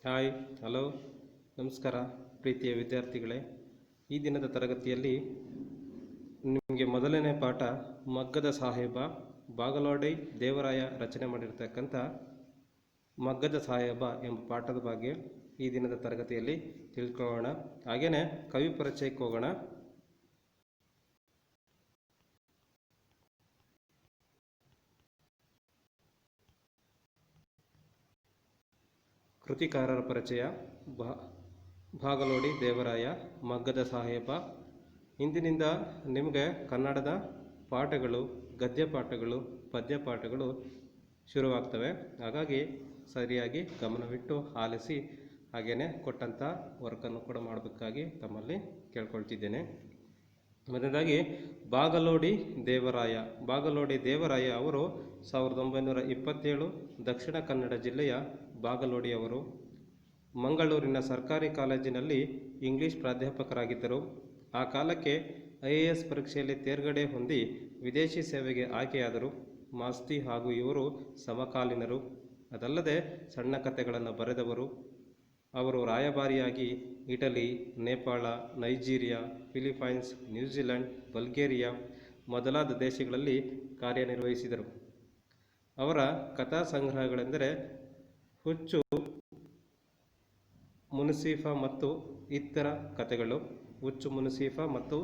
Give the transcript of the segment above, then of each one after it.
Hi, hello, ನಮಸ್ಕಾರ ಪ್ರೀತಿಯ ವಿದ್ಯಾರ್ಥಿಗಳೇ. ಈ ದಿನದ ತರಗತಿಯಲ್ಲಿ ನಿಮಗೆ ಮೊದಲನೇ ಪಾಠ ಮಗ್ಗದ ಸಾಹೇಬ ಬಾಗಲೋಡಿ ದೇವರಾಯ ರಚನೆ ಮಾಡಿರ್ತಕ್ಕಂಥ ಮಗ್ಗದ ಸಾಹೇಬ ಎಂಬ ಪಾಠದ ಬಗ್ಗೆ ಈ ದಿನದ ತರಗತಿಯಲ್ಲಿ ತಿಳ್ಕೊಳ್ಳೋಣ. ಹಾಗೆಯೇ ಕವಿ ಪರಿಚಯಕ್ಕೆ ಹೋಗೋಣ. ಕೃತಿಕಾರರ ಪರಿಚಯ. ಬಾಗಲೋಡಿ ದೇವರಾಯ ಮಗ್ಗದ ಸಾಹೇಬ. ಇಂದಿನಿಂದ ನಿಮಗೆ ಕನ್ನಡದ ಪಾಠಗಳು, ಗದ್ಯ ಪಾಠಗಳು, ಪದ್ಯ ಪಾಠಗಳು ಶುರುವಾಗ್ತವೆ. ಹಾಗಾಗಿ ಸರಿಯಾಗಿ ಗಮನವಿಟ್ಟು ಆಲಿಸಿ, ಹಾಗೆಯೇ ಕೊಟ್ಟಂಥ ವರ್ಕನ್ನು ಕೂಡ ಮಾಡಬೇಕಾಗಿ ತಮ್ಮಲ್ಲಿ ಕೇಳ್ಕೊಳ್ತಿದ್ದೇನೆ. ಮೊದಲನೇದಾಗಿ ಬಾಗಲೋಡಿ ದೇವರಾಯ. ಬಾಗಲೋಡಿ ದೇವರಾಯ ಅವರು 1927 ದಕ್ಷಿಣ ಕನ್ನಡ ಜಿಲ್ಲೆಯ ಬಾಗಲೋಡಿಯವರು. ಮಂಗಳೂರಿನ ಸರ್ಕಾರಿ ಕಾಲೇಜಿನಲ್ಲಿ ಇಂಗ್ಲಿಷ್ ಪ್ರಾಧ್ಯಾಪಕರಾಗಿದ್ದರು. ಆ ಕಾಲಕ್ಕೆ IAS ಪರೀಕ್ಷೆಯಲ್ಲಿ ತೇರ್ಗಡೆ ಹೊಂದಿ ವಿದೇಶಿ ಸೇವೆಗೆ ಆಯ್ಕೆಯಾದರು. ಮಾಸ್ತಿ ಹಾಗೂ ಇವರು ಸಮಕಾಲೀನರು. ಅದಲ್ಲದೆ ಸಣ್ಣ ಕಥೆಗಳನ್ನು ಬರೆದವರು. ಅವರು ರಾಯಭಾರಿಯಾಗಿ Italy, Nepal, Nigeria, Philippines, New Zealand, Bulgaria ಮೊದಲಾದ ದೇಶಗಳಲ್ಲಿ ಕಾರ್ಯನಿರ್ವಹಿಸಿದರು. ಅವರ ಕಥಾ ಸಂಗ್ರಹಗಳೆಂದರೆ ಹುಚ್ಚು ಮುನಿಸಿಫಾ ಮತ್ತು ಇತರ ಕಥೆಗಳು, ಹುಚ್ಚು ಮುನಿಸಿಫಾ ಮತ್ತು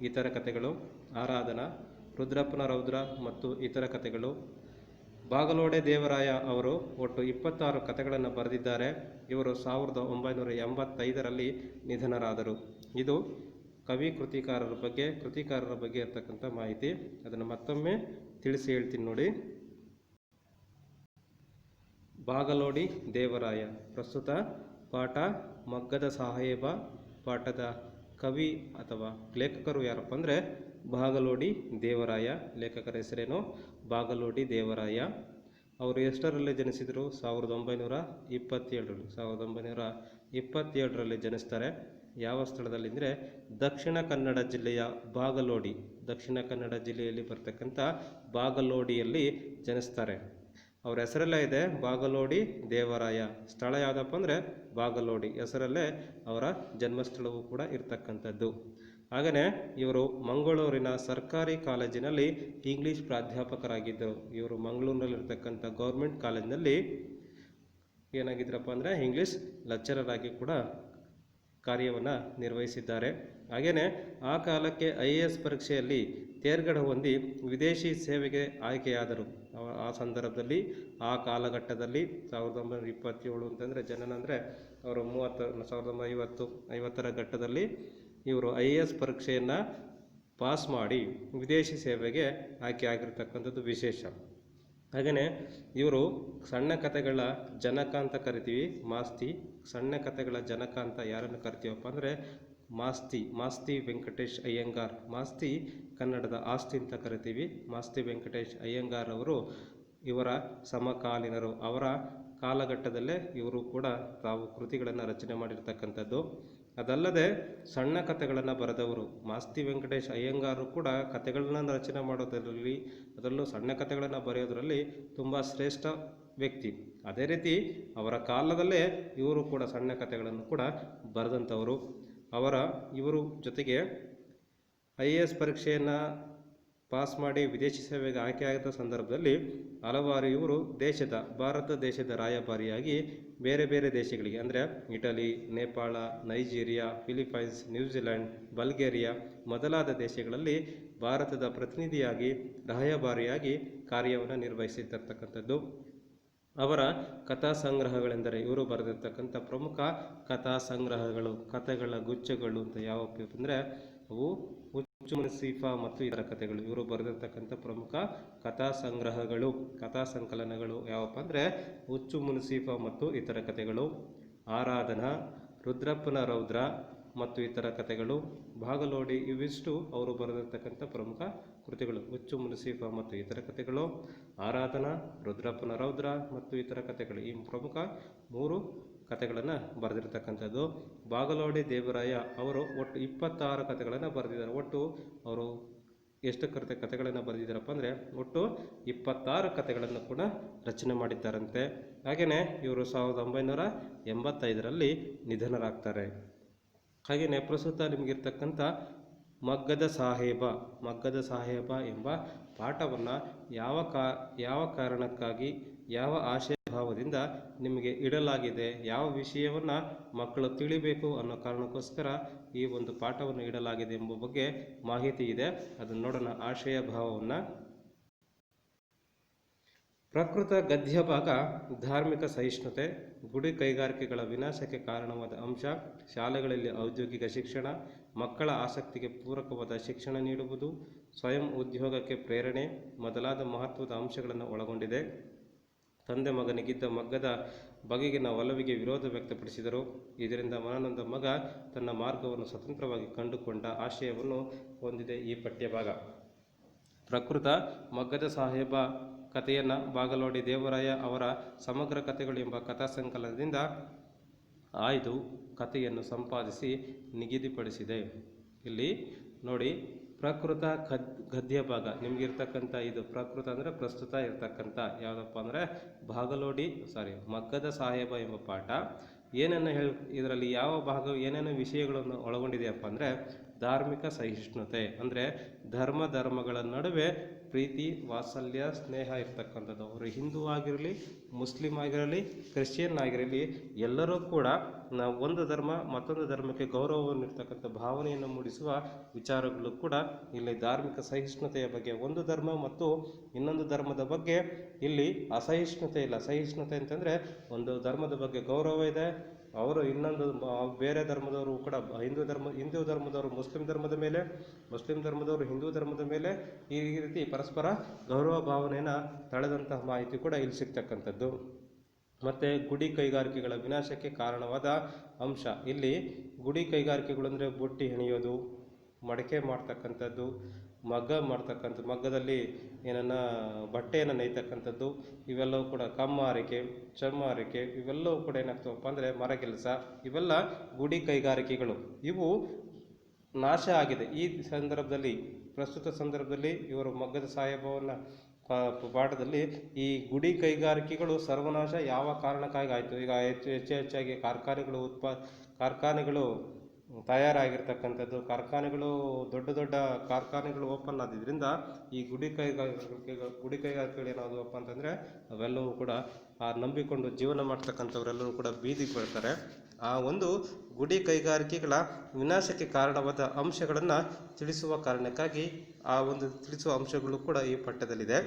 ಇತರ ಕಥೆಗಳು, ಆರಾಧನಾ, ರುದ್ರಪ್ಪನ ರೌದ್ರ ಮತ್ತು ಇತರ ಕಥೆಗಳು. ಬಾಗಲೋಡೆ ದೇವರಾಯ ಅವರು ಒಟ್ಟು 26 ಕಥೆಗಳನ್ನು ಬರೆದಿದ್ದಾರೆ. ಇವರು 1985ರಲ್ಲಿ ನಿಧನರಾದರು. ಇದು ಕೃತಿಕಾರರ ಬಗ್ಗೆ ಇರ್ತಕ್ಕಂಥ ಮಾಹಿತಿ. ಅದನ್ನು ಮತ್ತೊಮ್ಮೆ ತಿಳಿಸಿ ಹೇಳ್ತೀನಿ ನೋಡಿ. ಬಾಗಲೋಡಿ ದೇವರಾಯ. ಪ್ರಸ್ತುತ ಪಾಠ ಮಗ್ಗದ ಸಾಹೇಬ. ಪಾಠದ ಕವಿ ಅಥವಾ ಲೇಖಕರು ಯಾರಪ್ಪ ಅಂದರೆ ಬಾಗಲೋಡಿ ದೇವರಾಯ. ಲೇಖಕರ ಹೆಸರೇನು? ಬಾಗಲೋಡಿ ದೇವರಾಯ. ಅವರು ಎಷ್ಟರಲ್ಲಿ ಜನಿಸಿದರು? 1927ರಲ್ಲಿ ಜನಿಸ್ತಾರೆ. ಯಾವ ಸ್ಥಳದಲ್ಲಿ ಅಂದರೆ ದಕ್ಷಿಣ ಕನ್ನಡ ಜಿಲ್ಲೆಯ ಬಾಗಲೋಡಿ, ದಕ್ಷಿಣ ಕನ್ನಡ ಜಿಲ್ಲೆಯಲ್ಲಿ ಬರ್ತಕ್ಕಂಥ ಬಾಗಲೋಡಿಯಲ್ಲಿ ಜನಿಸ್ತಾರೆ. ಅವರ ಹೆಸರಲ್ಲೇ ಇದೆ ಬಾಗಲೋಡಿ ದೇವರಾಯ. ಸ್ಥಳ ಯಾವುದಪ್ಪ ಅಂದರೆ ಬಾಗಲೋಡಿ. ಹೆಸರಲ್ಲೇ ಅವರ ಜನ್ಮಸ್ಥಳವೂ ಕೂಡ ಇರ್ತಕ್ಕಂಥದ್ದು. ಹಾಗೆಯೇ ಇವರು ಮಂಗಳೂರಿನ ಸರ್ಕಾರಿ ಕಾಲೇಜಿನಲ್ಲಿ ಇಂಗ್ಲೀಷ್ ಪ್ರಾಧ್ಯಾಪಕರಾಗಿದ್ದರು. ಇವರು ಮಂಗಳೂರಿನಲ್ಲಿರ್ತಕ್ಕಂಥ ಗೌರ್ಮೆಂಟ್ ಕಾಲೇಜಿನಲ್ಲಿ ಏನಾಗಿದ್ರಪ್ಪ ಅಂದರೆ ಇಂಗ್ಲೀಷ್ ಲೆಕ್ಚರರ್ ಆಗಿ ಕೂಡ ಕಾರ್ಯವನ್ನು ನಿರ್ವಹಿಸಿದ್ದಾರೆ. ಹಾಗೆಯೇ ಆ ಕಾಲಕ್ಕೆ IAS ಪರೀಕ್ಷೆಯಲ್ಲಿ ತೇರ್ಗಡೆ ಹೊಂದಿ ವಿದೇಶಿ ಸೇವೆಗೆ ಆಯ್ಕೆಯಾದರು. ಆ ಸಂದರ್ಭದಲ್ಲಿ, ಆ ಕಾಲಘಟ್ಟದಲ್ಲಿ 1927 ಅಂತಂದರೆ ಜನನ ಅಂದರೆ ಅವರು 1950ರ ಘಟ್ಟದಲ್ಲಿ ಇವರು IAS ಪರೀಕ್ಷೆಯನ್ನು ಪಾಸ್ ಮಾಡಿ ವಿದೇಶಿ ಸೇವೆಗೆ ಆಯ್ಕೆ ಆಗಿರ್ತಕ್ಕಂಥದ್ದು ವಿಶೇಷ. ಹಾಗೆಯೇ ಇವರು ಸಣ್ಣ ಕಥೆಗಳ ಜನಕ ಅಂತ ಕರಿತೀವಿ, ಮಾಸ್ತಿ. ಸಣ್ಣ ಕಥೆಗಳ ಜನಕ ಅಂತ ಯಾರನ್ನು ಕರಿತೀವಪ್ಪ ಅಂದರೆ ಮಾಸ್ತಿ ವೆಂಕಟೇಶ್ ಅಯ್ಯಂಗಾರ್. ಮಾಸ್ತಿ ಕನ್ನಡದ ಆಸ್ತಿ ಅಂತ ಕರಿತೀವಿ. ಮಾಸ್ತಿ ವೆಂಕಟೇಶ್ ಅಯ್ಯಂಗಾರ್ ಅವರು ಇವರ ಸಮಕಾಲೀನರು. ಅವರ ಕಾಲಘಟ್ಟದಲ್ಲೇ ಇವರು ಕೂಡ ತಾವು ಕೃತಿಗಳನ್ನು ರಚನೆ ಮಾಡಿರ್ತಕ್ಕಂಥದ್ದು. ಅದಲ್ಲದೆ ಸಣ್ಣ ಕಥೆಗಳನ್ನು ಬರೆದವರು. ಮಾಸ್ತಿ ವೆಂಕಟೇಶ್ ಅಯ್ಯಂಗಾರು ಕೂಡ ಕಥೆಗಳನ್ನು ರಚನೆ ಮಾಡೋದರಲ್ಲಿ, ಅದರಲ್ಲೂ ಸಣ್ಣ ಕಥೆಗಳನ್ನು ಬರೆಯೋದರಲ್ಲಿ ತುಂಬ ಶ್ರೇಷ್ಠ ವ್ಯಕ್ತಿ. ಅದೇ ರೀತಿ ಅವರ ಕಾಲದಲ್ಲೇ ಇವರು ಕೂಡ ಸಣ್ಣ ಕಥೆಗಳನ್ನು ಕೂಡ ಬರೆದಂಥವರು. ಇವರು ಜೊತೆಗೆ IAS ಪರೀಕ್ಷೆಯನ್ನು ಪಾಸ್ ಮಾಡಿ ವಿದೇಶಿ ಸೇವೆಗೆ ಆಯ್ಕೆಯಾದ ಸಂದರ್ಭದಲ್ಲಿ ಹಲವಾರು ಇವರು ಭಾರತ ದೇಶದ ರಾಯಭಾರಿಯಾಗಿ ಬೇರೆ ಬೇರೆ ದೇಶಗಳಿಗೆ ಅಂದರೆ Italy, Nepal, Nigeria, Philippines, New Zealand, Bulgaria ಮೊದಲಾದ ದೇಶಗಳಲ್ಲಿ ಭಾರತದ ಪ್ರತಿನಿಧಿಯಾಗಿ ರಾಯಭಾರಿಯಾಗಿ ಕಾರ್ಯವನ್ನು ನಿರ್ವಹಿಸಿರ್ತಕ್ಕಂಥದ್ದು. ಅವರ ಕಥಾ ಸಂಗ್ರಹಗಳೆಂದರೆ ಇವರು ಬರೆದಿರ್ತಕ್ಕಂಥ ಪ್ರಮುಖ ಕಥಾ ಸಂಗ್ರಹಗಳು, ಕಥೆಗಳ ಗುಚ್ಛಗಳು ಅಂತ ಯಾವಪ್ಪ ಅಂದರೆ ಅವು ಹುಚ್ಚು ಮುನಿಸಿಫಾ ಮತ್ತು ಇತರ ಕಥೆಗಳು. ಇವರು ಬರೆದಿರ್ತಕ್ಕಂಥ ಪ್ರಮುಖ ಕಥಾ ಸಂಗ್ರಹಗಳು, ಕಥಾ ಸಂಕಲನಗಳು ಯಾವಪ್ಪ ಅಂದರೆ ಹುಚ್ಚು ಮುನಿಸಿಫಾ ಮತ್ತು ಇತರ ಕಥೆಗಳು, ಆರಾಧನಾ, ರುದ್ರಪ್ಪನ ರೌದ್ರ ಮತ್ತು ಇತರ ಕಥೆಗಳು, ಬಾಗಲೋಡಿ. ಇವಿಷ್ಟು ಅವರು ಬರೆದಿರ್ತಕ್ಕಂಥ ಪ್ರಮುಖ ಕೃತಿಗಳು. ಹುಚ್ಚು ಮುನಿಸಿಫಾ ಮತ್ತು ಇತರ ಕಥೆಗಳು, ಆರಾಧನಾ, ರುದ್ರಪ್ಪನ ರೌದ್ರ ಮತ್ತು ಇತರ ಕಥೆಗಳು. ಈ ಪ್ರಮುಖ 3 ಕಥೆಗಳನ್ನು ಬರೆದಿರ್ತಕ್ಕಂಥದ್ದು. ಬಾಗಲೋಡಿ ದೇವರಾಯ ಅವರು ಒಟ್ಟು 26 ಕಥೆಗಳನ್ನು ಬರೆದಿದ್ದಾರೆ. ಒಟ್ಟು ಅವರು ಎಷ್ಟು ಕಥೆಗಳನ್ನು ಬರೆದಿದ್ದಾರಪ್ಪ ಅಂದರೆ ಒಟ್ಟು 26 ಕಥೆಗಳನ್ನು ಕೂಡ ರಚನೆ ಮಾಡಿದ್ದಾರಂತೆ. ಹಾಗೆಯೇ ಇವರು 1985ರಲ್ಲಿ ನಿಧನರಾಗ್ತಾರೆ. ಹಾಗೆಯೇ ಪ್ರಸ್ತುತ ನಿಮಗಿರ್ತಕ್ಕಂಥ ಮಗ್ಗದ ಸಾಹೇಬ ಎಂಬ ಪಾಠವನ್ನು ಯಾವ ಕಾರಣಕ್ಕಾಗಿ ಯಾವ ಆಶಯ ಭಾವದಿಂದ ನಿಮಗೆ ಇಡಲಾಗಿದೆ, ಯಾವ ವಿಷಯವನ್ನು ಮಕ್ಕಳು ತಿಳಿಬೇಕು ಅನ್ನೋ ಕಾರಣಕ್ಕೋಸ್ಕರ ಈ ಒಂದು ಪಾಠವನ್ನು ಇಡಲಾಗಿದೆ ಎಂಬ ಬಗ್ಗೆ ಮಾಹಿತಿ ಇದೆ. ಅದನ್ನು ನೋಡೋಣ. ಆಶಯ ಭಾವವನ್ನು. ಪ್ರಕೃತ ಗದ್ಯ ಭಾಗ ಧಾರ್ಮಿಕ ಸಹಿಷ್ಣುತೆ, ಗುಡಿ ಕೈಗಾರಿಕೆಗಳ ವಿನಾಶಕ್ಕೆ ಕಾರಣವಾದ ಅಂಶ, ಶಾಲೆಗಳಲ್ಲಿ ಔದ್ಯೋಗಿಕ ಶಿಕ್ಷಣ, ಮಕ್ಕಳ ಆಸಕ್ತಿಗೆ ಪೂರಕವಾದ ಶಿಕ್ಷಣ ನೀಡುವುದು, ಸ್ವಯಂ ಉದ್ಯೋಗಕ್ಕೆ ಪ್ರೇರಣೆ ಮೊದಲಾದ ಮಹತ್ವದ ಅಂಶಗಳನ್ನು ಒಳಗೊಂಡಿದೆ. ತಂದೆ ಮಗನಿಗಿದ್ದ ಮಗ್ಗದ ಬಗೆಗಿನ ಒಲವಿಗೆ ವಿರೋಧ ವ್ಯಕ್ತಪಡಿಸಿದರು. ಇದರಿಂದ ಮನನೊಂದ ಮಗ ತನ್ನ ಮಾರ್ಗವನ್ನು ಸ್ವತಂತ್ರವಾಗಿ ಕಂಡುಕೊಂಡ ಆಶಯವನ್ನು ಹೊಂದಿದೆ ಈ ಪಠ್ಯಭಾಗ. ಪ್ರಕೃತ ಮಗ್ಗದ ಸಾಹೇಬ ಕಥೆಯನ್ನು ಬಾಗಲೋಡಿ ದೇವರಾಯ ಅವರ ಸಮಗ್ರ ಕಥೆಗಳು ಎಂಬ ಕಥಾ ಸಂಕಲನದಿಂದ ಆಯ್ದು ಕಥೆಯನ್ನು ಸಂಪಾದಿಸಿ ನಿಗದಿಪಡಿಸಿದೆ. ಇಲ್ಲಿ ನೋಡಿ, ಪ್ರಕೃತ ಗದ್ಯ ಭಾಗ ನಿಮಗಿರ್ತಕ್ಕಂಥ ಇದು ಪ್ರಕೃತ ಅಂದರೆ ಪ್ರಸ್ತುತ ಇರ್ತಕ್ಕಂಥ ಯಾವುದಪ್ಪ ಅಂದರೆ ಮಗ್ಗದ ಸಾಹೇಬ ಎಂಬ ಪಾಠ ಏನನ್ನು ಇದರಲ್ಲಿ ಯಾವ ಭಾಗ ಏನೇನು ವಿಷಯಗಳನ್ನು ಒಳಗೊಂಡಿದೆಯಪ್ಪ ಅಂದರೆ ಧಾರ್ಮಿಕ ಸಹಿಷ್ಣುತೆ ಅಂದರೆ ಧರ್ಮಗಳ ನಡುವೆ ಪ್ರೀತಿ, ವಾತ್ಸಲ್ಯ, ಸ್ನೇಹ ಇರ್ತಕ್ಕಂಥದ್ದು. ಅವರು ಹಿಂದೂ ಆಗಿರಲಿ, ಮುಸ್ಲಿಂ ಆಗಿರಲಿ, ಕ್ರಿಶ್ಚಿಯನ್ ಆಗಿರಲಿ, ಎಲ್ಲರೂ ಕೂಡ ನಾವು ಒಂದು ಧರ್ಮ ಮತ್ತೊಂದು ಧರ್ಮಕ್ಕೆ ಗೌರವವನ್ನಿರ್ತಕ್ಕಂಥ ಭಾವನೆಯನ್ನು ಮೂಡಿಸುವ ವಿಚಾರಗಳು ಕೂಡ ಇಲ್ಲಿ ಧಾರ್ಮಿಕ ಸಹಿಷ್ಣುತೆಯ ಬಗ್ಗೆ. ಒಂದು ಧರ್ಮ ಮತ್ತು ಇನ್ನೊಂದು ಧರ್ಮದ ಬಗ್ಗೆ ಇಲ್ಲಿ ಅಸಹಿಷ್ಣುತೆ ಇಲ್ಲ. ಸಹಿಷ್ಣುತೆ ಅಂತಂದರೆ ಒಂದು ಧರ್ಮದ ಬಗ್ಗೆ ಗೌರವ ಇದೆ, ಅವರು ಇನ್ನೊಂದು ಬೇರೆ ಧರ್ಮದವರು ಕೂಡ ಹಿಂದೂ ಧರ್ಮದವರು ಮುಸ್ಲಿಂ ಧರ್ಮದ ಮೇಲೆ, ಮುಸ್ಲಿಂ ಧರ್ಮದವರು ಹಿಂದೂ ಧರ್ಮದ ಮೇಲೆ ಈ ರೀತಿ ಪರಸ್ಪರ ಗೌರವ ಭಾವನೆಯನ್ನು ತಳೆದಂತಹ ಮಾಹಿತಿ ಕೂಡ ಇಲ್ಲಿ ಸಿಗ್ತಕ್ಕಂಥದ್ದು. ಮತ್ತು ಗುಡಿ ಕೈಗಾರಿಕೆಗಳ ವಿನಾಶಕ್ಕೆ ಕಾರಣವಾದ ಅಂಶ. ಇಲ್ಲಿ ಗುಡಿ ಕೈಗಾರಿಕೆಗಳು ಅಂದರೆ ಬುಟ್ಟಿ ಹೆಣೆಯೋದು, ಮಡಕೆ ಮಾಡ್ತಕ್ಕಂಥದ್ದು, ಮಗ್ಗದಲ್ಲಿ ಏನನ್ನ ಬಟ್ಟೆಯನ್ನು ನೇಯ್ತಕ್ಕಂಥದ್ದು, ಇವೆಲ್ಲವೂ ಕೂಡ ಕಮ್ಮಾರಿಕೆ, ಚಮ್ಮಾರಿಕೆ, ಇವೆಲ್ಲವೂ ಕೂಡ ಏನಾಗ್ತವಪ್ಪ ಅಂದರೆ ಮರಗೆಲಸ, ಇವೆಲ್ಲ ಗುಡಿ ಕೈಗಾರಿಕೆಗಳು. ಇವು ನಾಶ ಆಗಿದೆ ಈ ಸಂದರ್ಭದಲ್ಲಿ. ಪ್ರಸ್ತುತ ಸಂದರ್ಭದಲ್ಲಿ ಇವರು ಮಗ್ಗದ ಸಾಹೇಬವನ್ನು ಪಾಠದಲ್ಲಿ ಈ ಗುಡಿ ಕೈಗಾರಿಕೆಗಳು ಸರ್ವನಾಶ ಯಾವ ಕಾರಣಕ್ಕಾಗಿ ಆಯಿತು. ಈಗ ಹೆಚ್ಚಾಗಿ ಕಾರ್ಖಾನೆಗಳು ತಯಾರಾಗಿರ್ತಕ್ಕಂಥದ್ದು, ದೊಡ್ಡ ದೊಡ್ಡ ಕಾರ್ಖಾನೆಗಳು ಓಪನ್ ಆದ್ರಿಂದ ಈ ಗುಡಿ ಕೈಗಾರಿಕೆಗಳು ಏನಾದವಪ್ಪ ಅಂತಂದರೆ ಅವೆಲ್ಲವೂ ಕೂಡ ನಂಬಿಕೊಂಡು ಜೀವನ ಮಾಡ್ತಕ್ಕಂಥವರೆಲ್ಲರೂ ಕೂಡ ಬೀದಿಗೆ ಬರ್ತಾರೆ. ಆ ಒಂದು ಗುಡಿ ಕೈಗಾರಿಕೆಗಳ ವಿನಾಶಕ್ಕೆ ಕಾರಣವಾದ ಅಂಶಗಳನ್ನು ತಿಳಿಸುವ ಕಾರಣಕ್ಕಾಗಿ ತಿಳಿಸುವ ಅಂಶಗಳು ಕೂಡ ಈ ಪಠ್ಯದಲ್ಲಿದೆ.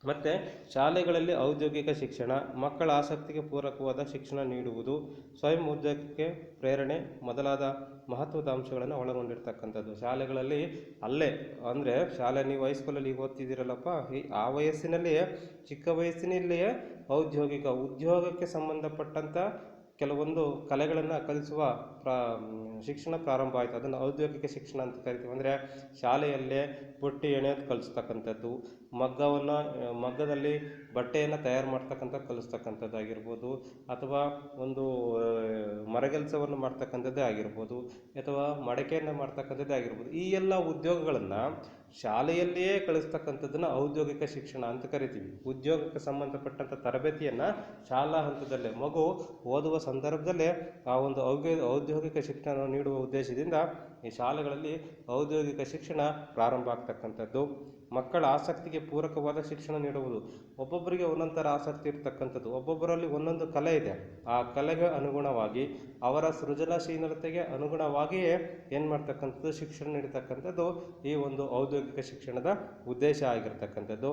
ಮತ್ತು ಶಾಲೆಗಳಲ್ಲಿ ಔದ್ಯೋಗಿಕ ಶಿಕ್ಷಣ, ಮಕ್ಕಳ ಆಸಕ್ತಿಗೆ ಪೂರಕವಾದ ಶಿಕ್ಷಣ ನೀಡುವುದು, ಸ್ವಯಂ ಉದ್ಯೋಗಕ್ಕೆ ಪ್ರೇರಣೆ ಮೊದಲಾದ ಮಹತ್ವದ ಅಂಶಗಳನ್ನು ಒಳಗೊಂಡಿರ್ತಕ್ಕಂಥದ್ದು. ಶಾಲೆಗಳಲ್ಲಿ ಅಂದರೆ ನೀವು ಹೈಸ್ಕೂಲಲ್ಲಿ ಓದ್ತಿದ್ದೀರಲ್ಲಪ್ಪ, ಆ ವಯಸ್ಸಿನಲ್ಲಿಯೇ ಚಿಕ್ಕ ವಯಸ್ಸಿನಲ್ಲಿಯೇ ಉದ್ಯೋಗಕ್ಕೆ ಸಂಬಂಧಪಟ್ಟಂಥ ಕೆಲವೊಂದು ಕಲೆಗಳನ್ನು ಕಲಿಸುವ ಶಿಕ್ಷಣ ಪ್ರಾರಂಭ ಆಯಿತು. ಅದನ್ನು ಔದ್ಯೋಗಿಕ ಶಿಕ್ಷಣ ಅಂತ ಕರಿತೀವಿ. ಅಂದರೆ ಶಾಲೆಯಲ್ಲೇ ಬುಟ್ಟಿ ಎಣೆಯೋದು ಕಲಿಸ್ತಕ್ಕಂಥದ್ದು, ಮಗ್ಗದಲ್ಲಿ ಬಟ್ಟೆಯನ್ನು ತಯಾರು ಮಾಡ್ತಕ್ಕಂಥ ಕಲಿಸ್ತಕ್ಕಂಥದ್ದಾಗಿರ್ಬೋದು, ಅಥವಾ ಒಂದು ಮರಗೆಲಸವನ್ನು ಮಾಡ್ತಕ್ಕಂಥದ್ದೇ ಆಗಿರ್ಬೋದು, ಅಥವಾ ಮಡಕೆಯನ್ನು ಮಾಡ್ತಕ್ಕಂಥದ್ದೇ ಆಗಿರ್ಬೋದು. ಈ ಎಲ್ಲ ಉದ್ಯೋಗಗಳನ್ನು ಶಾಲೆಯಲ್ಲಿಯೇ ಕಲಿಸ್ತಕ್ಕಂಥದ್ದನ್ನು ಔದ್ಯೋಗಿಕ ಶಿಕ್ಷಣ ಅಂತ ಕರಿತೀವಿ. ಉದ್ಯೋಗಕ್ಕೆ ಸಂಬಂಧಪಟ್ಟಂಥ ತರಬೇತಿಯನ್ನು ಶಾಲಾ ಹಂತದಲ್ಲೇ ಮಗು ಓದುವ ಸಂದರ್ಭದಲ್ಲೇ ಆ ಒಂದು ಔದ್ಯೋಗಿಕ ಶಿಕ್ಷಣ ನೀಡುವ ಉದ್ದೇಶದಿಂದ ಈ ಶಾಲೆಗಳಲ್ಲಿ ಔದ್ಯೋಗಿಕ ಶಿಕ್ಷಣ ಪ್ರಾರಂಭ ಆಗ್ತಕ್ಕಂಥದ್ದು. ಮಕ್ಕಳ ಆಸಕ್ತಿಗೆ ಪೂರಕವಾದ ಶಿಕ್ಷಣ ನೀಡುವುದು. ಒಬ್ಬೊಬ್ಬರಿಗೆ ಒಂದೊಂದು ಥರ ಆಸಕ್ತಿ ಇರ್ತಕ್ಕಂಥದ್ದು, ಒಬ್ಬೊಬ್ಬರಲ್ಲಿ ಒಂದೊಂದು ಕಲೆ ಇದೆ. ಆ ಕಲೆಗೆ ಅನುಗುಣವಾಗಿ ಅವರ ಸೃಜನಶೀಲತೆಗೆ ಅನುಗುಣವಾಗಿಯೇ ಏನು ಮಾಡ್ತಕ್ಕಂಥದ್ದು ಶಿಕ್ಷಣ ನೀಡತಕ್ಕಂಥದ್ದು ಈ ಒಂದು ಔದ್ಯೋಗಿಕ ಶಿಕ್ಷಣದ ಉದ್ದೇಶ ಆಗಿರ್ತಕ್ಕಂಥದ್ದು.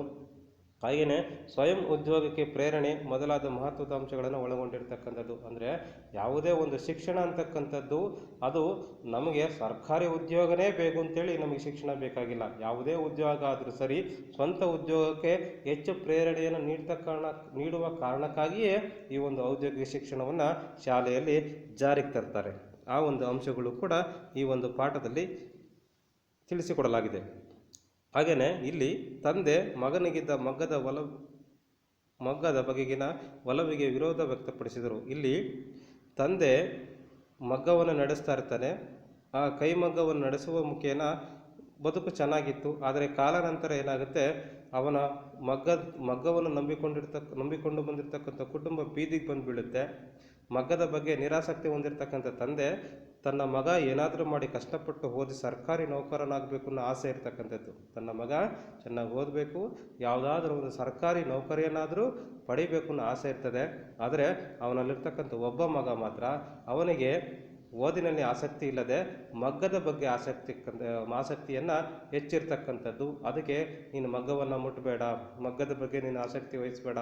ಹಾಗೆಯೇ ಸ್ವಯಂ ಉದ್ಯೋಗಕ್ಕೆ ಪ್ರೇರಣೆ ಮೊದಲಾದ ಮಹತ್ವದ ಅಂಶಗಳನ್ನು ಒಳಗೊಂಡಿರ್ತಕ್ಕಂಥದ್ದು. ಅಂದರೆ ಯಾವುದೇ ಒಂದು ಶಿಕ್ಷಣ ಅಂತಕ್ಕಂಥದ್ದು ಅದು ನಮಗೆ ಸರ್ಕಾರಿ ಉದ್ಯೋಗನೇ ಬೇಕು ಅಂತೇಳಿ ನಮಗೆ ಶಿಕ್ಷಣ ಬೇಕಾಗಿಲ್ಲ. ಯಾವುದೇ ಉದ್ಯೋಗ ಆದರೂ ಸರಿ, ಸ್ವಂತ ಉದ್ಯೋಗಕ್ಕೆ ಹೆಚ್ಚು ಪ್ರೇರಣೆಯನ್ನು ನೀಡುವ ಕಾರಣಕ್ಕಾಗಿಯೇ ಈ ಒಂದು ಔದ್ಯೋಗಿಕ ಶಿಕ್ಷಣವನ್ನು ಶಾಲೆಯಲ್ಲಿ ಜಾರಿಗೆ ತರ್ತಾರೆ. ಆ ಒಂದು ಅಂಶಗಳು ಕೂಡ ಈ ಒಂದು ಪಾಠದಲ್ಲಿ ತಿಳಿಸಿಕೊಡಲಾಗಿದೆ. ಹಾಗೆಯೇ ಇಲ್ಲಿ ತಂದೆ ಮಗನಿಗಿದ್ದ ಮಗ್ಗದ ಬಗೆಗಿನ ಒಲವಿಗೆ ವಿರೋಧ ವ್ಯಕ್ತಪಡಿಸಿದರು. ಇಲ್ಲಿ ತಂದೆ ಮಗ್ಗವನ್ನು ನಡೆಸ್ತಾ ಇರ್ತಾನೆ. ಆ ಕೈಮಗ್ಗವನ್ನು ನಡೆಸುವ ಮುಖೇನ ಬದುಕು ಚೆನ್ನಾಗಿತ್ತು. ಆದರೆ ಕಾಲಾನಂತರ ಏನಾಗುತ್ತೆ, ಅವನ ಮಗ್ಗವನ್ನು ನಂಬಿಕೊಂಡು ಬಂದಿರತಕ್ಕಂಥ ಕುಟುಂಬ ಬೀದಿಗೆ ಬಂದು ಬೀಳುತ್ತೆ. ಮಗ್ಗದ ಬಗ್ಗೆ ನಿರಾಸಕ್ತಿ ಹೊಂದಿರತಕ್ಕಂಥ ತಂದೆ ತನ್ನ ಮಗ ಏನಾದರೂ ಮಾಡಿ ಕಷ್ಟಪಟ್ಟು ಓದಿ ಸರ್ಕಾರಿ ನೌಕರನಾಗಬೇಕು ಅನ್ನೋ ಆಸೆ ಇರ್ತಕ್ಕಂಥದ್ದು. ತನ್ನ ಮಗ ಚೆನ್ನಾಗಿ ಓದಬೇಕು, ಯಾವುದಾದ್ರೂ ಒಂದು ಸರ್ಕಾರಿ ನೌಕರಿಯನ್ನಾದರೂ ಪಡಿಬೇಕು ಅನ್ನೋ ಆಸೆ ಇರ್ತದೆ. ಆದರೆ ಅವನಲ್ಲಿರ್ತಕ್ಕಂಥ ಒಬ್ಬ ಮಗ ಮಾತ್ರ ಅವನಿಗೆ ಓದಿನಲ್ಲಿ ಆಸಕ್ತಿ ಇಲ್ಲದೆ ಮಗ್ಗದ ಬಗ್ಗೆ ಆಸಕ್ತಿಯನ್ನು ಹೆಚ್ಚಿರ್ತಕ್ಕಂಥದ್ದು. ಅದಕ್ಕೆ ನೀನು ಮಗ್ಗವನ್ನು ಮುಟ್ಟಬೇಡ, ಮಗ್ಗದ ಬಗ್ಗೆ ನೀನು ಆಸಕ್ತಿ ವಹಿಸಬೇಡ,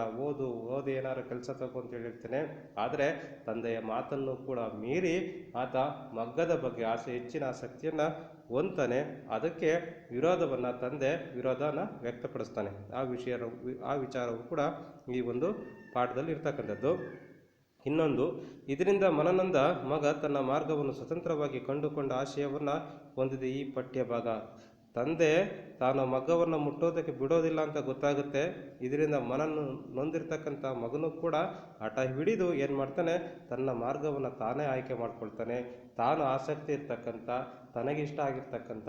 ಓದಿ ಏನಾದ್ರು ಕೆಲಸ ತಗೋ ಅಂತ ಹೇಳಿರ್ತೇನೆ. ಆದರೆ ತಂದೆಯ ಮಾತನ್ನು ಕೂಡ ಮೀರಿ ಆತ ಮಗ್ಗದ ಬಗ್ಗೆ ಹೆಚ್ಚಿನ ಆಸಕ್ತಿಯನ್ನು ಹೊಂದ್ತಾನೆ. ಅದಕ್ಕೆ ತಂದೆ ವಿರೋಧನ ವ್ಯಕ್ತಪಡಿಸ್ತಾನೆ. ಆ ವಿಚಾರವು ಕೂಡ ಈ ಒಂದು ಪಾಠದಲ್ಲಿ ಇರ್ತಕ್ಕಂಥದ್ದು. ಇನ್ನೊಂದು, ಇದರಿಂದ ಮನನೊಂದ ಮಗ ತನ್ನ ಮಾರ್ಗವನ್ನು ಸ್ವತಂತ್ರವಾಗಿ ಕಂಡುಕೊಂಡ ಆಶಯವನ್ನು ಹೊಂದಿದೆ ಈ ಪಠ್ಯ ಭಾಗ. ತಂದೆ ತಾನು ಮಗವನ್ನು ಮುಟ್ಟೋದಕ್ಕೆ ಬಿಡೋದಿಲ್ಲ ಅಂತ ಗೊತ್ತಾಗುತ್ತೆ. ಇದರಿಂದ ನೊಂದಿರ್ತಕ್ಕಂಥ ಮಗನೂ ಕೂಡ ಹಠ ಹಿಡಿದು ಏನು ಮಾಡ್ತಾನೆ, ತನ್ನ ಮಾರ್ಗವನ್ನು ತಾನೇ ಆಯ್ಕೆ ಮಾಡ್ಕೊಳ್ತಾನೆ. ತಾನು ಆಸಕ್ತಿ ಇರ್ತಕ್ಕಂಥ, ತನಗಿಷ್ಟ ಆಗಿರ್ತಕ್ಕಂಥ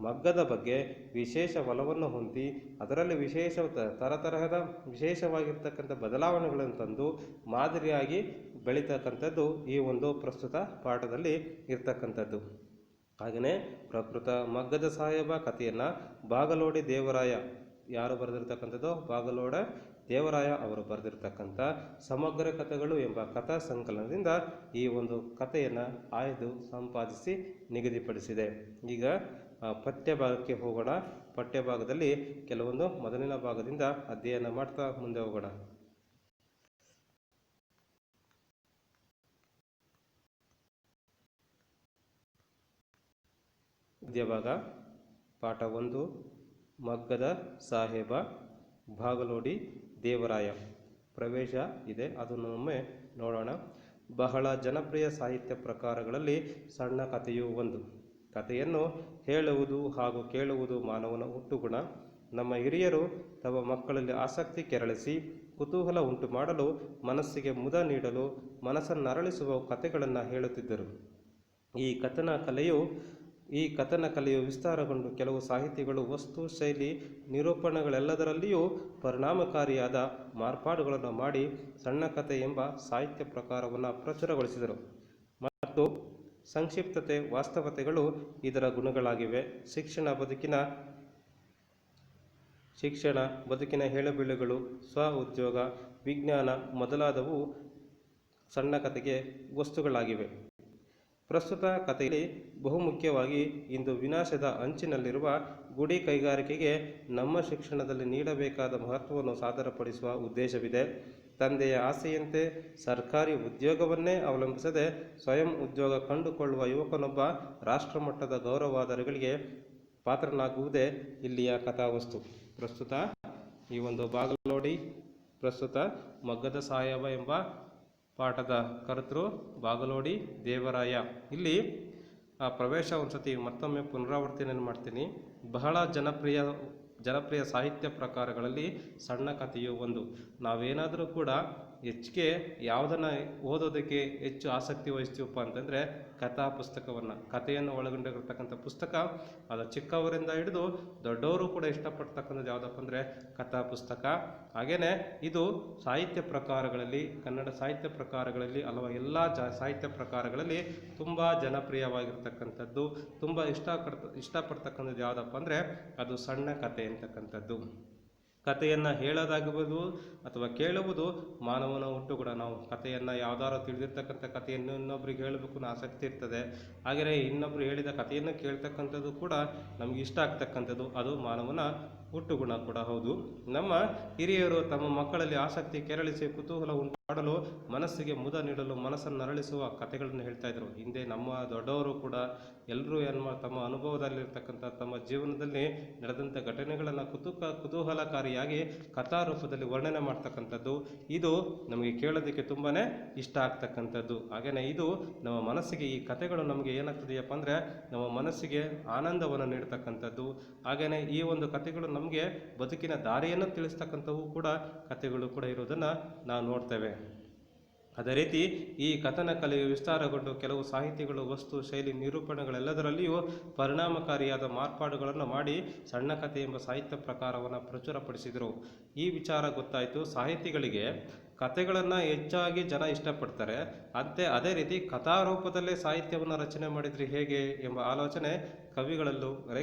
ಮಗ್ಗದ ಬಗ್ಗೆ ವಿಶೇಷ ಒಲವನ್ನು ಹೊಂದಿ ಅದರಲ್ಲಿ ತರತರಹದ ವಿಶೇಷವಾಗಿರ್ತಕ್ಕಂಥ ಬದಲಾವಣೆಗಳನ್ನು ತಂದು ಮಾದರಿಯಾಗಿ ಬೆಳೀತಕ್ಕಂಥದ್ದು ಈ ಒಂದು ಪ್ರಸ್ತುತ ಪಾಠದಲ್ಲಿ ಇರ್ತಕ್ಕಂಥದ್ದು. ಹಾಗೆಯೇ ಪ್ರಕೃತ ಮಗ್ಗದ ಸಾಹೇಬ ಕಥೆಯನ್ನು ಬಾಗಲೋಡಿ ದೇವರಾಯ ಯಾರು ಬರೆದಿರ್ತಕ್ಕಂಥದ್ದು, ಬಾಗಲೋಡ ದೇವರಾಯ ಅವರು ಬರೆದಿರ್ತಕ್ಕಂಥ ಸಮಗ್ರ ಕಥೆಗಳು ಎಂಬ ಕಥಾ ಸಂಕಲನದಿಂದ ಈ ಒಂದು ಕಥೆಯನ್ನು ಆಯ್ದು ಸಂಪಾದಿಸಿ ನಿಗದಿಪಡಿಸಿದೆ. ಈಗ ಪಠ್ಯಭಾಗಕ್ಕೆ ಹೋಗೋಣ. ಪಠ್ಯಭಾಗದಲ್ಲಿ ಕೆಲವೊಂದು ಮೊದಲಿನ ಭಾಗದಿಂದ ಅಧ್ಯಯನ ಮಾಡ್ತಾ ಮುಂದೆ ಹೋಗೋಣ. ಪದ್ಯಭಾಗ ಪಾಠ 1, ಮಗ್ಗದ ಸಾಹೇಬ, ಬಾಗಲೋಡಿ ದೇವರಾಯ. ಪ್ರವೇಶ ಇದೆ, ಅದನ್ನು ಒಮ್ಮೆ ನೋಡೋಣ. ಬಹಳ ಜನಪ್ರಿಯ ಸಾಹಿತ್ಯ ಪ್ರಕಾರಗಳಲ್ಲಿ ಸಣ್ಣ ಕಥೆಯೂ ಒಂದು. ಕಥೆಯನ್ನು ಹೇಳುವುದು ಹಾಗೂ ಕೇಳುವುದು ಮಾನವನ ಹುಟ್ಟುಗುಣ. ನಮ್ಮ ಹಿರಿಯರು ತಮ್ಮ ಮಕ್ಕಳಲ್ಲಿ ಆಸಕ್ತಿ ಕೆರಳಿಸಿ ಕುತೂಹಲ ಉಂಟು ಮಾಡಲು, ಮನಸ್ಸಿಗೆ ಮುದ ನೀಡಲು, ಮನಸ್ಸನ್ನು ಅರಳಿಸುವ ಕಥೆಗಳನ್ನು ಹೇಳುತ್ತಿದ್ದರು. ಈ ಕಥನ ಕಲೆಯು ವಿಸ್ತಾರಗೊಂಡು ಕೆಲವು ಸಾಹಿತಿಗಳು ವಸ್ತು, ಶೈಲಿ, ನಿರೂಪಣೆಗಳೆಲ್ಲದರಲ್ಲಿಯೂ ಪರಿಣಾಮಕಾರಿಯಾದ ಮಾರ್ಪಾಡುಗಳನ್ನು ಮಾಡಿ ಸಣ್ಣ ಕಥೆ ಎಂಬ ಸಾಹಿತ್ಯ ಪ್ರಕಾರವನ್ನು ಪ್ರಚುರಗೊಳಿಸಿದರು. ಮತ್ತು ಸಂಕ್ಷಿಪ್ತತೆ, ವಾಸ್ತವತೆಗಳು ಇದರ ಗುಣಗಳಾಗಿವೆ. ಶಿಕ್ಷಣ ಬದುಕಿನ ಹೇಳುಬೀಳುಗಳು, ಸ್ವ ಉದ್ಯೋಗ, ವಿಜ್ಞಾನ ಮೊದಲಾದವು ಸಣ್ಣ ಕಥೆಗೆ ವಸ್ತುಗಳಾಗಿವೆ. ಪ್ರಸ್ತುತ ಕಥೆಯಲ್ಲಿ ಬಹುಮುಖ್ಯವಾಗಿ ಇಂದು ವಿನಾಶದ ಅಂಚಿನಲ್ಲಿರುವ ಗುಡಿ ಕೈಗಾರಿಕೆಗೆ ನಮ್ಮ ಶಿಕ್ಷಣದಲ್ಲಿ ನೀಡಬೇಕಾದ ಮಹತ್ವವನ್ನು ಸಾದರಪಡಿಸುವ ಉದ್ದೇಶವಿದೆ. ತಂದೆಯ ಆಸೆಯಂತೆ ಸರ್ಕಾರಿ ಉದ್ಯೋಗವನ್ನೇ ಅವಲಂಬಿಸದೆ ಸ್ವಯಂ ಉದ್ಯೋಗ ಕಂಡುಕೊಳ್ಳುವ ಯುವಕನೊಬ್ಬ ರಾಷ್ಟ್ರಮಟ್ಟದ ಗೌರವಾದರಗಳಿಗೆ ಪಾತ್ರನಾಗುವುದೇ ಇಲ್ಲಿಯ ಕಥಾವಸ್ತು. ಪ್ರಸ್ತುತ ಈ ಒಂದು ಬಾಗಲೋಡಿ ಪ್ರಸ್ತುತ ಮಗ್ಗದ ಸಾಹೇಬ ಎಂಬ ಪಾಠದ ಕರ್ತೃ ಬಾಗಲೋಡಿ ದೇವರಾಯ. ಇಲ್ಲಿ ಪ್ರವೇಶ ಒಂದ್ಸತಿ ಮತ್ತೊಮ್ಮೆ ಪುನರಾವರ್ತನೆಯನ್ನು ಮಾಡ್ತೀನಿ. ಬಹಳ ಜನಪ್ರಿಯ ಸಾಹಿತ್ಯ ಪ್ರಕಾರಗಳಲ್ಲಿ ಸಣ್ಣ ಕಥೆಯು ಒಂದು. ನಾವೇನಾದರೂ ಕೂಡ ಹೆಚ್ಚಿಗೆ ಯಾವುದನ್ನು ಓದೋದಕ್ಕೆ ಹೆಚ್ಚು ಆಸಕ್ತಿ ವಹಿಸ್ತೀವಪ್ಪ ಅಂತಂದರೆ ಕಥಾ ಪುಸ್ತಕವನ್ನು, ಕಥೆಯನ್ನು ಒಳಗೊಂಡಿರತಕ್ಕಂಥ ಪುಸ್ತಕ. ಅದು ಚಿಕ್ಕವರಿಂದ ಹಿಡಿದು ದೊಡ್ಡವರು ಕೂಡ ಇಷ್ಟಪಡ್ತಕ್ಕಂಥದ್ದು ಯಾವುದಪ್ಪ ಅಂದರೆ ಕಥಾ ಪುಸ್ತಕ. ಹಾಗೆಯೇ ಇದು ಸಾಹಿತ್ಯ ಪ್ರಕಾರಗಳಲ್ಲಿ, ಕನ್ನಡ ಸಾಹಿತ್ಯ ಪ್ರಕಾರಗಳಲ್ಲಿ ಅಲ್ಲವಾ ಎಲ್ಲ ಸಾಹಿತ್ಯ ಪ್ರಕಾರಗಳಲ್ಲಿ ತುಂಬ ಜನಪ್ರಿಯವಾಗಿರ್ತಕ್ಕಂಥದ್ದು, ತುಂಬ ಇಷ್ಟಪಡ್ತಕ್ಕಂಥದ್ದು ಯಾವುದಪ್ಪ ಅಂದರೆ ಅದು ಸಣ್ಣ ಕಥೆ ಅಂತಕ್ಕಂಥದ್ದು. ಕಥೆಯನ್ನು ಹೇಳೋದಾಗಬಹುದು ಅಥವಾ ಕೇಳುವುದು ಮಾನವನ ಹುಟ್ಟುಗುಣ. ನಾವು ಕಥೆಯನ್ನು ಯಾವ್ದಾದ್ರು ತಿಳಿದಿರ್ತಕ್ಕಂಥ ಕಥೆಯನ್ನು ಇನ್ನೊಬ್ರಿಗೆ ಹೇಳಬೇಕು ಅನ್ನೋ ಆಸಕ್ತಿ ಇರ್ತದೆ. ಹಾಗೆಯೇ ಇನ್ನೊಬ್ರು ಹೇಳಿದ ಕಥೆಯನ್ನು ಕೇಳ್ತಕ್ಕಂಥದ್ದು ಕೂಡ ನಮ್ಗೆ ಇಷ್ಟ ಆಗ್ತಕ್ಕಂಥದ್ದು, ಅದು ಮಾನವನ ಹುಟ್ಟುಗುಣ ಕೂಡ ಹೌದು. ನಮ್ಮ ಹಿರಿಯರು ತಮ್ಮ ಮಕ್ಕಳಲ್ಲಿ ಆಸಕ್ತಿ ಕೆರಳಿಸಿ ಕುತೂಹಲ ಉಂಟಾಡಲು, ಮನಸ್ಸಿಗೆ ಮುದ ನೀಡಲು, ಮನಸ್ಸನ್ನು ಅರಳಿಸುವ ಕಥೆಗಳನ್ನು ಹೇಳ್ತಾ ಇದ್ರು. ಹಿಂದೆ ನಮ್ಮ ದೊಡ್ಡವರು ಕೂಡ ಎಲ್ಲರೂ ತಮ್ಮ ಅನುಭವದಲ್ಲಿರ್ತಕ್ಕಂಥ ತಮ್ಮ ಜೀವನದಲ್ಲಿ ನಡೆದಂಥ ಘಟನೆಗಳನ್ನು ಕುತೂಹಲಕಾರಿಯಾಗಿ ಕಥಾ ರೂಪದಲ್ಲಿ ವರ್ಣನೆ ಮಾಡ್ತಕ್ಕಂಥದ್ದು, ಇದು ನಮಗೆ ಕೇಳೋದಕ್ಕೆ ತುಂಬಾ ಇಷ್ಟ ಆಗ್ತಕ್ಕಂಥದ್ದು. ಹಾಗೆಯೇ ಇದು ನಮ್ಮ ಮನಸ್ಸಿಗೆ, ಈ ಕಥೆಗಳು ನಮಗೆ ಏನಾಗ್ತದೆಯಪ್ಪ ಅಂದರೆ ನಮ್ಮ ಮನಸ್ಸಿಗೆ ಆನಂದವನ್ನು ನೀಡ್ತಕ್ಕಂಥದ್ದು. ಹಾಗೆಯೇ ಈ ಒಂದು ಕಥೆಗಳು ನಮಗೆ ಬದುಕಿನ ದಾರಿಯನ್ನು ತಿಳಿಸ್ತಕ್ಕಂಥವು ಕೂಡ ಕಥೆಗಳು ಕೂಡ ಇರೋದನ್ನು ನಾವು ನೋಡ್ತೇವೆ. ಅದೇ ರೀತಿ ಈ ಕಥನ ಕಲೆಯು ವಿಸ್ತಾರಗೊಂಡು ಕೆಲವು ಸಾಹಿತಿಗಳು ವಸ್ತು ಶೈಲಿ ನಿರೂಪಣೆಗಳೆಲ್ಲದರಲ್ಲಿಯೂ ಪರಿಣಾಮಕಾರಿಯಾದ ಮಾರ್ಪಾಡುಗಳನ್ನು ಮಾಡಿ ಸಣ್ಣ ಕಥೆ ಎಂಬ ಸಾಹಿತ್ಯ ಪ್ರಕಾರವನ್ನು ಪ್ರಚುರಪಡಿಸಿದರು. ಈ ವಿಚಾರ ಗೊತ್ತಾಯಿತು. ಸಾಹಿತಿಗಳಿಗೆ ಕಥೆಗಳನ್ನು ಹೆಚ್ಚಾಗಿ ಜನ ಇಷ್ಟಪಡ್ತಾರೆ, ಅದೇ ರೀತಿ ಕಥಾರೂಪದಲ್ಲೇ ಸಾಹಿತ್ಯವನ್ನು ರಚನೆ ಮಾಡಿದರೆ ಹೇಗೆ ಎಂಬ ಆಲೋಚನೆ ಕವಿಗಳಲ್ಲೂ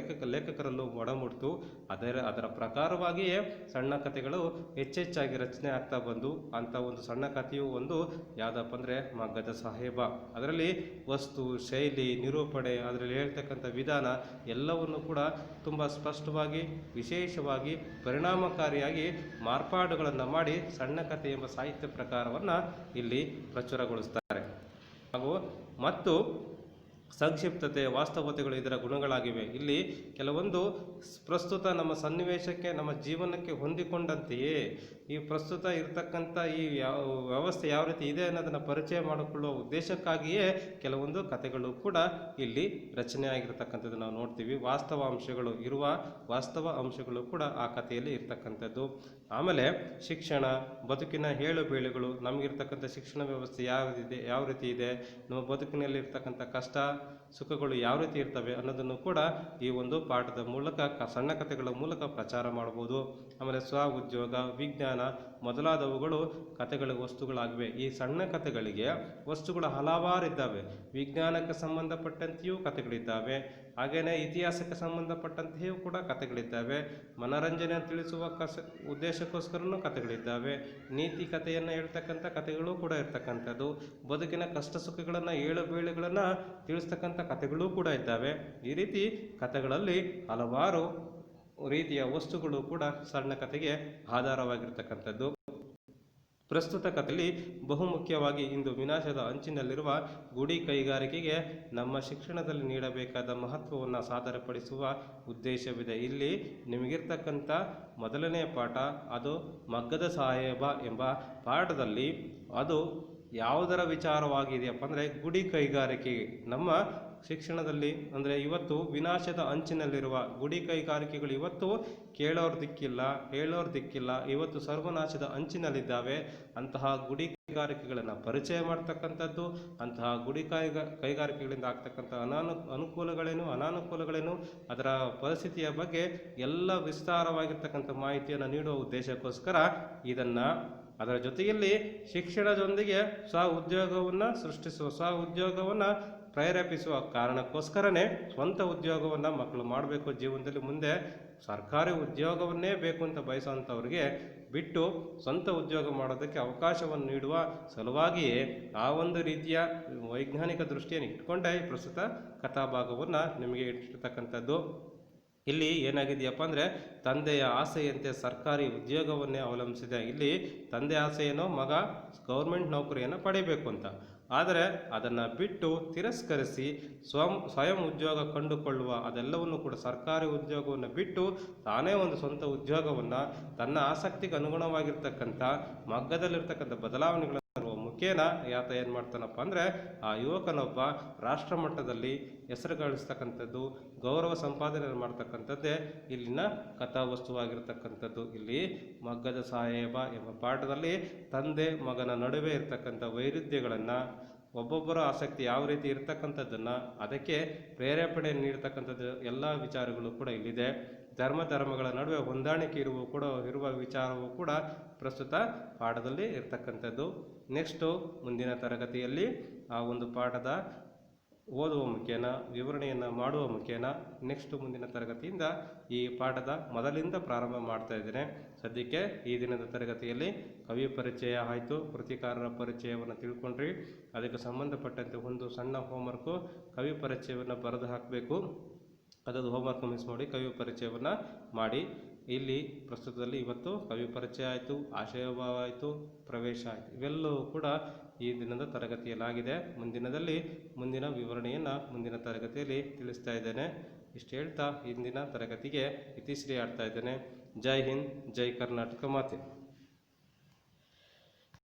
ಲೇಖಕರಲ್ಲೂ ಒಡಮೂಡಿತು. ಅದರ ಪ್ರಕಾರವಾಗಿಯೇ ಸಣ್ಣ ಕಥೆಗಳು ಹೆಚ್ಚೆಚ್ಚಾಗಿ ರಚನೆ ಆಗ್ತಾ ಬಂದು ಅಂಥ ಒಂದು ಸಣ್ಣ ಕಥೆಯು ಒಂದು ಯಾವುದಪ್ಪ ಅಂದರೆ ಮಗ್ಗದ ಸಾಹೇಬ. ಅದರಲ್ಲಿ ವಸ್ತು ಶೈಲಿ ನಿರೂಪಣೆ ಅದರಲ್ಲಿ ಹೇಳ್ತಕ್ಕಂಥ ವಿಧಾನ ಎಲ್ಲವನ್ನು ಕೂಡ ತುಂಬ ಸ್ಪಷ್ಟವಾಗಿ ವಿಶೇಷವಾಗಿ ಪರಿಣಾಮಕಾರಿಯಾಗಿ ಮಾರ್ಪಾಡುಗಳನ್ನು ಮಾಡಿ ಸಣ್ಣ ಕಥೆ ಎಂಬ ಸಾಹಿತ್ಯ ಪ್ರಕಾರವನ್ನು ಇಲ್ಲಿ ಪ್ರಚುರಗೊಳಿಸ್ತಾರೆ. ಮತ್ತು ಸಂಕ್ಷಿಪ್ತತೆ ವಾಸ್ತವತೆಗಳು ಇದರ ಗುಣಗಳಾಗಿವೆ. ಇಲ್ಲಿ ಕೆಲವೊಂದು ಪ್ರಸ್ತುತ ನಮ್ಮ ಸನ್ನಿವೇಶಕ್ಕೆ ನಮ್ಮ ಜೀವನಕ್ಕೆ ಹೊಂದಿಕೊಂಡಂತೆಯೇ ಈ ಪ್ರಸ್ತುತ ಇರತಕ್ಕಂಥ ಈ ವ್ಯವಸ್ಥೆ ಯಾವ ರೀತಿ ಇದೆ ಅನ್ನೋದನ್ನು ಪರಿಚಯ ಮಾಡಿಕೊಳ್ಳುವ ಉದ್ದೇಶಕ್ಕಾಗಿಯೇ ಕೆಲವೊಂದು ಕಥೆಗಳು ಕೂಡ ಇಲ್ಲಿ ರಚನೆ ಆಗಿರ್ತಕ್ಕಂಥದ್ದು ನಾವು ನೋಡ್ತೀವಿ. ವಾಸ್ತವ ಅಂಶಗಳು ಕೂಡ ಆ ಕಥೆಯಲ್ಲಿ ಇರ್ತಕ್ಕಂಥದ್ದು. ಆಮೇಲೆ ಶಿಕ್ಷಣ ಬದುಕಿನ ಹೇಳು ಬೀಳುಗಳು, ನಮಗಿರ್ತಕ್ಕಂಥ ಶಿಕ್ಷಣ ವ್ಯವಸ್ಥೆ ಯಾವ ರೀತಿ ಇದೆ, ನಮ್ಮ ಬದುಕಿನಲ್ಲಿ ಇರ್ತಕ್ಕಂಥ ಕಷ್ಟ ಸುಖಗಳು ಯಾವ ರೀತಿ ಇರ್ತವೆ ಅನ್ನೋದನ್ನು ಕೂಡ ಈ ಒಂದು ಪಾಠದ ಮೂಲಕ ಸಣ್ಣ ಕಥೆಗಳ ಮೂಲಕ ಪ್ರಚಾರ ಮಾಡ್ಬೋದು. ಆಮೇಲೆ ಸ್ವ ಉದ್ಯೋಗ ವಿಜ್ಞಾನ ಮೊದಲಾದವುಗಳು ಕಥೆಗಳ ವಸ್ತುಗಳಾಗಿವೆ. ಈ ಸಣ್ಣ ಕಥೆಗಳಿಗೆ ವಸ್ತುಗಳು ಹಲವಾರಿದ್ದಾವೆ. ವಿಜ್ಞಾನಕ್ಕೆ ಸಂಬಂಧಪಟ್ಟಂತೆಯೂ ಕಥೆಗಳಿದ್ದಾವೆ, ಹಾಗೆಯೇ ಇತಿಹಾಸಕ್ಕೆ ಸಂಬಂಧಪಟ್ಟಂತೆಯೂ ಕೂಡ ಕಥೆಗಳಿದ್ದಾವೆ. ಮನರಂಜನೆ ತಿಳಿಸುವ ಉದ್ದೇಶಕ್ಕೋಸ್ಕರನೂ ಕಥೆಗಳಿದ್ದಾವೆ. ನೀತಿ ಕಥೆಯನ್ನು ಹೇಳ್ತಕ್ಕಂಥ ಕಥೆಗಳು ಕೂಡ ಇರ್ತಕ್ಕಂಥದ್ದು. ಬದುಕಿನ ಕಷ್ಟ ಸುಖಗಳನ್ನು ಏಳು ಬೀಳುಗಳನ್ನು ತಿಳಿಸ್ತಕ್ಕಂಥ ಕಥೆಗಳೂ ಕೂಡ ಇದ್ದಾವೆ. ಈ ರೀತಿ ಕಥೆಗಳಲ್ಲಿ ಹಲವಾರು ರೀತಿಯ ವಸ್ತುಗಳು ಕೂಡ ಸಣ್ಣ ಕಥೆಗೆ ಆಧಾರವಾಗಿರ್ತಕ್ಕಂಥದ್ದು. ಪ್ರಸ್ತುತ ಕಥೆಯಲ್ಲಿ ಬಹುಮುಖ್ಯವಾಗಿ ಇಂದು ವಿನಾಶದ ಅಂಚಿನಲ್ಲಿರುವ ಗುಡಿ ಕೈಗಾರಿಕೆಗೆ ನಮ್ಮ ಶಿಕ್ಷಣದಲ್ಲಿ ನೀಡಬೇಕಾದ ಮಹತ್ವವನ್ನು ಸಾದರಪಡಿಸುವ ಉದ್ದೇಶವಿದೆ. ಇಲ್ಲಿ ನಿಮಗಿರ್ತಕ್ಕಂಥ ಮೊದಲನೆಯ ಪಾಠ ಅದು ಮಗ್ಗದ ಸಾಹೇಬ ಎಂಬ ಪಾಠದಲ್ಲಿ ಅದು ಯಾವುದರ ವಿಚಾರವಾಗಿದೆಯಪ್ಪ ಅಂದರೆ ಗುಡಿ ಕೈಗಾರಿಕೆ. ನಮ್ಮ ಶಿಕ್ಷಣದಲ್ಲಿ ಅಂದರೆ ಇವತ್ತು ವಿನಾಶದ ಅಂಚಿನಲ್ಲಿರುವ ಗುಡಿ ಕೈಗಾರಿಕೆಗಳು ಇವತ್ತು ಕೇಳೋರ್ ದಿಕ್ಕಿಲ್ಲ ಹೇಳೋರ್ ದಿಕ್ಕಿಲ್ಲ, ಇವತ್ತು ಸರ್ವನಾಶದ ಅಂಚಿನಲ್ಲಿದ್ದಾವೆ. ಅಂತಹ ಗುಡಿ ಕೈಗಾರಿಕೆಗಳನ್ನು ಪರಿಚಯ ಮಾಡ್ತಕ್ಕಂಥದ್ದು, ಅಂತಹ ಗುಡಿ ಕೈಗಾರಿಕೆಗಳಿಂದ ಆಗ್ತಕ್ಕಂಥ ಅನಾನುಕೂಲಗಳೇನು ಅದರ ಪರಿಸ್ಥಿತಿಯ ಬಗ್ಗೆ ಎಲ್ಲ ವಿಸ್ತಾರವಾಗಿರ್ತಕ್ಕಂಥ ಮಾಹಿತಿಯನ್ನು ನೀಡುವ ಉದ್ದೇಶಕ್ಕೋಸ್ಕರ ಇದನ್ನು ಅದರ ಜೊತೆಯಲ್ಲಿ ಶಿಕ್ಷಣದೊಂದಿಗೆ ಉದ್ಯೋಗವನ್ನು ಸೃಷ್ಟಿಸುವ ಉದ್ಯೋಗವನ್ನು ಪ್ರೇರೇಪಿಸುವ ಕಾರಣಕ್ಕೋಸ್ಕರನೇ ಸ್ವಂತ ಉದ್ಯೋಗವನ್ನು ಮಕ್ಕಳು ಮಾಡಬೇಕು. ಜೀವನದಲ್ಲಿ ಮುಂದೆ ಸರ್ಕಾರಿ ಉದ್ಯೋಗವನ್ನೇ ಬೇಕು ಅಂತ ಬಯಸುವಂಥವ್ರಿಗೆ ಬಿಟ್ಟು ಸ್ವಂತ ಉದ್ಯೋಗ ಮಾಡೋದಕ್ಕೆ ಅವಕಾಶವನ್ನು ನೀಡುವ ಸಲುವಾಗಿಯೇ ಆ ಒಂದು ರೀತಿಯ ವೈಜ್ಞಾನಿಕ ದೃಷ್ಟಿಯನ್ನು ಇಟ್ಕೊಂಡೇ ಪ್ರಸ್ತುತ ಕಥಾಭಾಗವನ್ನು ನಿಮಗೆ ಇಟ್ಟಿರ್ತಕ್ಕಂಥದ್ದು. ಇಲ್ಲಿ ಏನಾಗಿದೆಯಪ್ಪ ಅಂದರೆ ತಂದೆಯ ಆಸೆಯಂತೆ ಸರ್ಕಾರಿ ಉದ್ಯೋಗವನ್ನೇ ಅವಲಂಬಿಸಿದೆ. ಇಲ್ಲಿ ತಂದೆ ಆಸೆಯೇನೋ ಮಗ ಗೌರ್ಮೆಂಟ್ ನೌಕರಿಯನ್ನು ಪಡಿಬೇಕು ಅಂತ, ಆದರೆ ಅದನ್ನು ಬಿಟ್ಟು ತಿರಸ್ಕರಿಸಿ ಸ್ವಯಂ ಉದ್ಯೋಗ ಕಂಡುಕೊಳ್ಳುವ ಅದೆಲ್ಲವನ್ನು ಕೂಡ ಸರ್ಕಾರಿ ಉದ್ಯೋಗವನ್ನು ಬಿಟ್ಟು ತಾನೇ ಒಂದು ಸ್ವಂತ ಉದ್ಯೋಗವನ್ನು ತನ್ನ ಆಸಕ್ತಿಗೆ ಅನುಗುಣವಾಗಿರ್ತಕ್ಕಂಥ ಮಗ್ಗದಲ್ಲಿರ್ತಕ್ಕಂಥ ಬದಲಾವಣೆಗಳನ್ನು ಮುಖೇನ ಆತ ಏನು ಮಾಡ್ತಾನಪ್ಪ ಅಂದರೆ ಆ ಯುವಕನೊಬ್ಬ ರಾಷ್ಟ್ರ ಮಟ್ಟದಲ್ಲಿ ಹೆಸರು ಗಳಿಸ್ತಕ್ಕಂಥದ್ದು, ಗೌರವ ಸಂಪಾದನೆ ಮಾಡ್ತಕ್ಕಂಥದ್ದೇ ಇಲ್ಲಿನ ಕಥಾವಸ್ತುವಾಗಿರ್ತಕ್ಕಂಥದ್ದು. ಇಲ್ಲಿ ಮಗ್ಗದ ಸಾಹೇಬ ಎಂಬ ಪಾಠದಲ್ಲಿ ತಂದೆ ಮಗನ ನಡುವೆ ಇರ್ತಕ್ಕಂಥ ವೈರುಧ್ಯಗಳನ್ನು, ಒಬ್ಬೊಬ್ಬರ ಆಸಕ್ತಿ ಯಾವ ರೀತಿ ಇರ್ತಕ್ಕಂಥದ್ದನ್ನು ಅದಕ್ಕೆ ಪ್ರೇರೇಪಣೆ ನೀಡ್ತಕ್ಕಂಥದ್ದು ಎಲ್ಲ ವಿಚಾರಗಳು ಕೂಡ ಇಲ್ಲಿದೆ. ಧರ್ಮಗಳ ನಡುವೆ ಹೊಂದಾಣಿಕೆ ಇರುವ ವಿಚಾರವೂ ಕೂಡ ಪ್ರಸ್ತುತ ಪಾಠದಲ್ಲಿ ಇರ್ತಕ್ಕಂಥದ್ದು. ನೆಕ್ಸ್ಟು ಮುಂದಿನ ತರಗತಿಯಲ್ಲಿ ಆ ಒಂದು ಪಾಠದ ಓದುವ ಮುಖೇನ ವಿವರಣೆಯನ್ನು ಮಾಡುವ ಮುಖೇನ ನೆಕ್ಸ್ಟ್ ಮುಂದಿನ ತರಗತಿಯಿಂದ ಈ ಪಾಠದ ಮೊದಲಿಂದ ಪ್ರಾರಂಭ ಮಾಡ್ತಾ ಇದ್ದೇನೆ. ಸದ್ಯಕ್ಕೆ ಈ ದಿನದ ತರಗತಿಯಲ್ಲಿ ಕವಿ ಪರಿಚಯ ಆಯಿತು, ಕೃತಿಕಾರರ ಪರಿಚಯವನ್ನು ತಿಳ್ಕೊಂಡ್ರಿ. ಅದಕ್ಕೆ ಸಂಬಂಧಪಟ್ಟಂತೆ ಒಂದು ಸಣ್ಣ ಹೋಮ್ವರ್ಕು, ಕವಿ ಪರಿಚಯವನ್ನು ಬರೆದು ಹಾಕಬೇಕು. ಅದನ್ನು ಹೋಮ್ವರ್ಕ್ ಮಿಸ್ ಮಾಡಿ ಕವಿ ಪರಿಚಯವನ್ನು ಮಾಡಿ. ಇಲ್ಲಿ ಪ್ರಸ್ತುತದಲ್ಲಿ ಇವತ್ತು ಕವಿ ಪರಿಚಯ ಆಯಿತು, ಆಶಯಭಾವ ಆಯಿತು, ಪ್ರವೇಶ ಆಯಿತು, ಇವೆಲ್ಲವೂ ಕೂಡ ಈ ದಿನದ ತರಗತಿಯಲ್ಲಾಗಿದೆ. ಮುಂದಿನ ವಿವರಣೆಯನ್ನು ಮುಂದಿನ ತರಗತಿಯಲ್ಲಿ ತಿಳಿಸ್ತಾ ಇದ್ದೇನೆ. ಇಷ್ಟು ಹೇಳ್ತಾ ಇಂದಿನ ತರಗತಿಗೆ ಇತಿಶ್ರೀ ಆಡ್ತಾ ಇದ್ದೇನೆ. ಜೈ ಹಿಂದ್, ಜೈ ಕರ್ನಾಟಕ ಮಾತೆ.